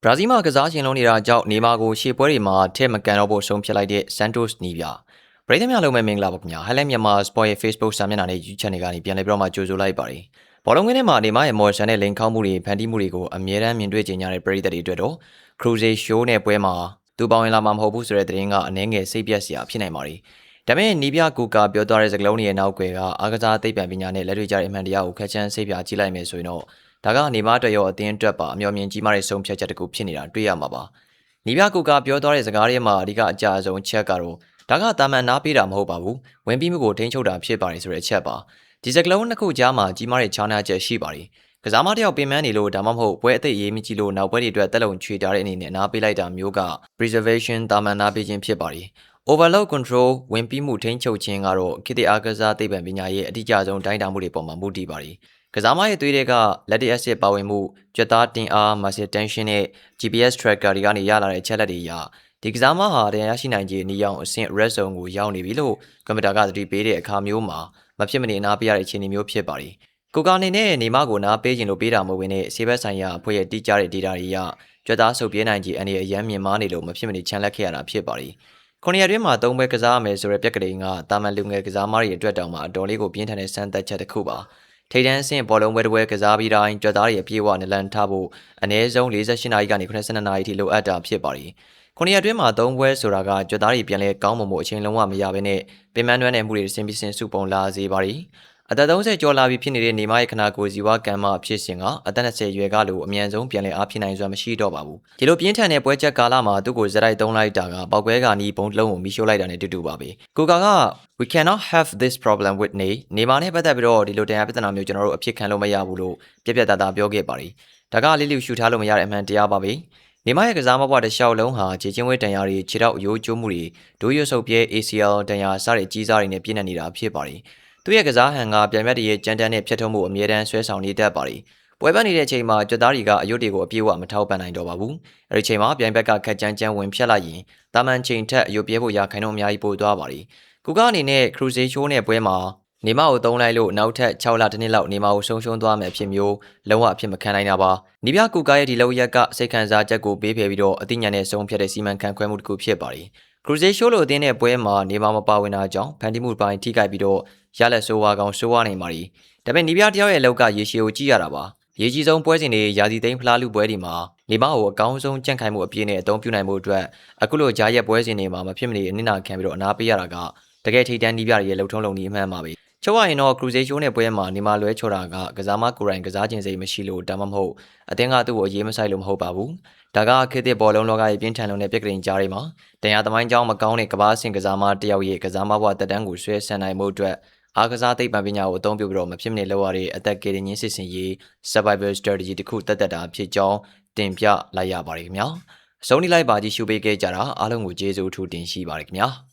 ဘရာဇီးမှာကစားရှင်လုံးနေတာကြောင့်နေမာကိုရှေ့ပွဲတွေမှာထည့်မကန်တော့ဖို့ဆုံးဖြတ်လိုက်တဲ့ Santos နီးပြပရိသတ်များလုံးမဲ့မင်္ဂလာပါခင်ဗျာ Highlight မြန်မာ Sport ရဲ့ Facebook စာမျက်နှာနဲ့ YouTube Channel ကနေပြန်လည်ပြီးတော့မှကြိုဆိုလိုက်ပါတယ်ဘောလုံးကွင်းထဲမှာနေမာရဲ့မော်ရှန်နဲ့လိန်ခေါင်းမှုတွေဖန်တီးမှုတွေကိုအမြဲတမ်းမြင်တွေ့ကြရတဲ့ပရိသတ်တွေအတွက်တော့ Cruise Show နဲ့ပွဲမှာသူပေါဝင်လာမှာမဟုတ်ဘူးဆိုတဲ့သတင်းကအနည်းငယ်စိတ်ပြက်စရာဖြစ်နိုင်ပါတယ်ဒါပေမဲ့နီးပြကူကာပြောသွားတဲ့စကားလုံးတွေရဲ့နောက်ွယ်ကအားကစားသိပ္ပံပညာနဲ့လက်တွေ့ကျတဲ့အမှန်တရားကိုခက်ချမ်းစိတ်ပြကြည့်လိုက်မယ်ဆိုရင်တော့ဒါကနေမာအတွက်ရောအသင်းအတွက်ပါအမျှော်မြင်ကြီးမားတဲ့ဆုံးဖြတ်ချက်တစ်ခုဖြစ်နေတာတွေ့ရမှာပါ။နီးပြကူကပြောသွားတဲ့စကားတွေမှာအဓိကအကြအဆုံးချက်ကတော့ဒါကတာမန်နားပေးတာမဟုတ်ပါဘူး။ဝင်ပြီးမှုကိုထိန်းချုပ်တာဖြစ်ပါတယ်ဆိုတဲ့အချက်ပါ။ဒီစကားလုံးနှစ်ခုကြားမှာကြီးမားတဲ့ခြားနားချက်ရှိပါတယ်။ကစားမတစ်ယောက်ပင်ပန်းနေလို့ဒါမှမဟုတ်ပွဲအသိရေးမကြည့်လို့နောက်ပွဲတွေအတွက်တက်လုံချွေထားတဲ့အနေနဲ့နားပေးလိုက်တာမျိုးက preservation တာမန်နားပေးခြင်းဖြစ်ပါတယ်။ Overload control ဝင်ပြီးမှုထိန်းချုပ်ခြင်းကတော့ခေတ်သစ်အားကစားသိပ္ပံပညာရဲ့အဓိကဆုံးတိုင်းတာမှုတွေပေါ်မှာမူတည်ပါတယ်။ကစားမရဲ့သွေးတွေက lactic acid ပါဝင်မှုကြွက်သားတင်အား muscle tension နဲ့ GPS tracker တွေကနေရလာတဲ့အချက်လက်တွေအရဒီကစားမဟာတရားရရှိနိုင်ခြင်းနေအောင်အဆင့် red zone ကိုရောက်နေပြီလို့ကွန်ပျူတာကသတိပေးတဲ့အခါမျိုးမှာမဖြစ်မနေနားပေးရတဲ့အခြေအနေမျိုးဖြစ်ပါတယ်။ကိုကာအနေနဲ့နေမကိုနားပေးခြင်းလို့ပေးတာမဟုတ်ဘဲနဲ့ဆေးဘက်ဆိုင်ရာအဖွဲ့ရဲ့တိကျတဲ့ data တွေအရကြွက်သားဆုပ်ပြေးနိုင်ခြင်းအနေအရန်မြင်မားနေလို့မဖြစ်မနေချန်လက်ခဲ့ရတာဖြစ်ပါတယ်။ခုနှစ်ရက်တွင်းမှာ၃ပွဲကစားရမယ်ဆိုတဲ့ပြက်ကလေးကတာမန်လူငယ်ကစားမတွေအတွက်တောင်မှအတော်လေးကိုပြင်းထန်တဲ့စမ်းသပ်ချက်တစ်ခုပါ။ထိပ်တန်းအဆင့်ဘောလုံးပွဲတစ်ပွဲကစားပြီးတိုင်းကြွက်သားတွေအပြေးအဝနလန်ထားဖို့အနည်းဆုံး48နာရီကနေ82နာရီထိလိုအပ်တာဖြစ်ပါတယ်။ခုနှစ်ရက်တွင်းမှာ၃ပွဲဆိုတာကကြွက်သားတွေပြန်လဲကောင်းမွန်မှုအချိန်လုံးဝမရဘဲနဲ့ပင်ပန်းတွန်းတဲ့မှုတွေဆင်ပြီးဆင်စုပုံလာစေပါတယ်။အသက်30ကျော်လာပြီဖြစ်နေတဲ့နေမရဲ့ခနာကိုဇီဝကံမဖြစ်စဉ်ကအသက်20ရွယ်ကလိုအမြန်ဆုံးပြန်လဲအားဖြစ်နိုင်စွမ်းမရှိတော့ပါဘူး။ဒီလိုပြင်းထန်တဲ့ပွဲချက်ကာလမှာသူ့ကိုဇက်တိုက်သုံးလိုက်တာကပောက်ကွဲကနီးဘုံတစ်လုံးကိုမိရှို့လိုက်တာနဲ့တူတူပါပဲ။ကိုကာက we cannot have this problem with နေမာနဲ့ပတ်သက်ပြီးတော့ဒီလိုတရားပြဿနာမျိုးကျွန်တော်တို့အဖြစ်ခံလို့မရဘူးလို့ပြက်ပြက်သားသားပြောခဲ့ပါတယ်။ဒါကလေးလူရှူထားလို့မရတဲ့အမှန်တရားပါပဲ။နေမရဲ့ကစားမဘွားတစ်လျှောက်လုံးဟာခြေချင်းဝဲတန်ရာတွေခြေထောက်အယိုးကျိုးမှုတွေဒိုးရွဆုပ်ပြဲ ACL တန်ရာစတဲ့ကြီးစားတွေနဲ့ပြည့်နေနေတာဖြစ်ပါတယ်။သူ့ရဲ့ကစားဟန်ကပြန်မြတ်တရဲ့ကြမ်းတမ်းတဲ့ဖြတ်ထုံးမှုအမြဲတမ်းဆွဲဆောင်နေတတ်ပါတယ်။ပွဲပန်းနေတဲ့အချိန်မှာကြွက်သားတွေကအယုတ်တွေကိုအပြေးအဝမထောက်ပံ့နိုင်တော့ပါဘူး။အဲဒီချိန်မှာပြန်ဘက်ကခက်ကြမ်းကြမ်းဝင်ဖြတ်လိုက်ရင်တာမန်ချိန်ထက်အယုတ်ပြဲဖို့ရခိုင်တော့အများကြီးပိုသွားပါတယ်။ကူကအနေနဲ့ Cruise Show နဲ့ပွဲမှာနေမကိုသုံးလိုက်လို့နောက်ထပ်6လတစ်နှစ်လောက်နေမကိုဆုံးရှုံးသွားမယ်ဖြစ်မျိုးလုံးဝအဖြစ်မခံနိုင်တာပါ။နီးပြကူကရဲ့ဒီလောက်ရက်ကစိတ်ခံစားချက်ကိုပေးဖယ်ပြီးတော့အသိဉာဏ်နဲ့ဆုံးဖြတ်တဲ့စီမံခန့်ခွဲမှုတစ်ခုဖြစ်ပါတယ်။ Cruise Show လို့အသင်းတဲ့ပွဲမှာနေမမပါဝင်တာကြောင့်ဖန်တီးမှုပိုင်းထိခိုက်ပြီးတော့ရလက်ဆိုးဝါကောင်ဆိုးဝါနိုင်ပါရီဒါပေမဲ့နီးပြတယောက်ရဲ့အလောက်ကရေရှည်ကိုကြည့်ရတာပါရေကြီးဆုံးပွဲစဉ်တွေရာသီသိမ်းဖလားလူပွဲတွေမှာနေမကိုအကောင်းဆုံးကြန့်ခိုင်မှုအပြည့်နဲ့အသုံးပြုနိုင်မှုအတွက်အခုလိုကြားရက်ပွဲစဉ်တွေမှာမဖြစ်မနေအနစ်နာခံပြီးတော့အနာပေးရတာကတကယ်ထိတန်းနီးပြတွေရဲ့လှုပ်ထုံးလုံနည်းအမှန်ပါပဲချုပ်ရရင်တော့ Cruise Show နဲ့ပွဲမှာနေမလွဲချော်တာကစားမကိုယ်တိုင်ကစားခြင်းစိတ်မရှိလို့ဒါမှမဟုတ်အသင်းကသူ့ကိုအရေးမဆိုင်လို့မဟုတ်ပါဘူးဒါကခေတ်သစ်ဘောလုံးလောကရဲ့ပြင်းထန်လုံးတဲ့ပြက်ကလေးကြားတွေမှာတရားသမိုင်းကြောင်းမကောင်းတဲ့ကစားစဉ်ကစားမတယောက်ရဲ့ကစားမဘဝတက်တန်းကိုဆွဲဆန်နိုင်မှုအတွက်အားကစားသိပ္ပံပညာကိုအသုံးပြုပြီးတော့မဖြစ်မနေလုပ်ရတဲ့အသက်ကယ်တင်ခြင်းစစ်စင်ရေး survival strategy တစ်ခုတက်တာဖြစ်ကြောင်းတင်ပြလိုက်ရပါတယ်ခင်ဗျာအဆုံးထိလိုက်ပါကြည့်ရှုပေးခဲ့ကြတာအားလုံးကိုကျေးဇူးထူးတင်ရှိပါတယ်ခင်ဗျာ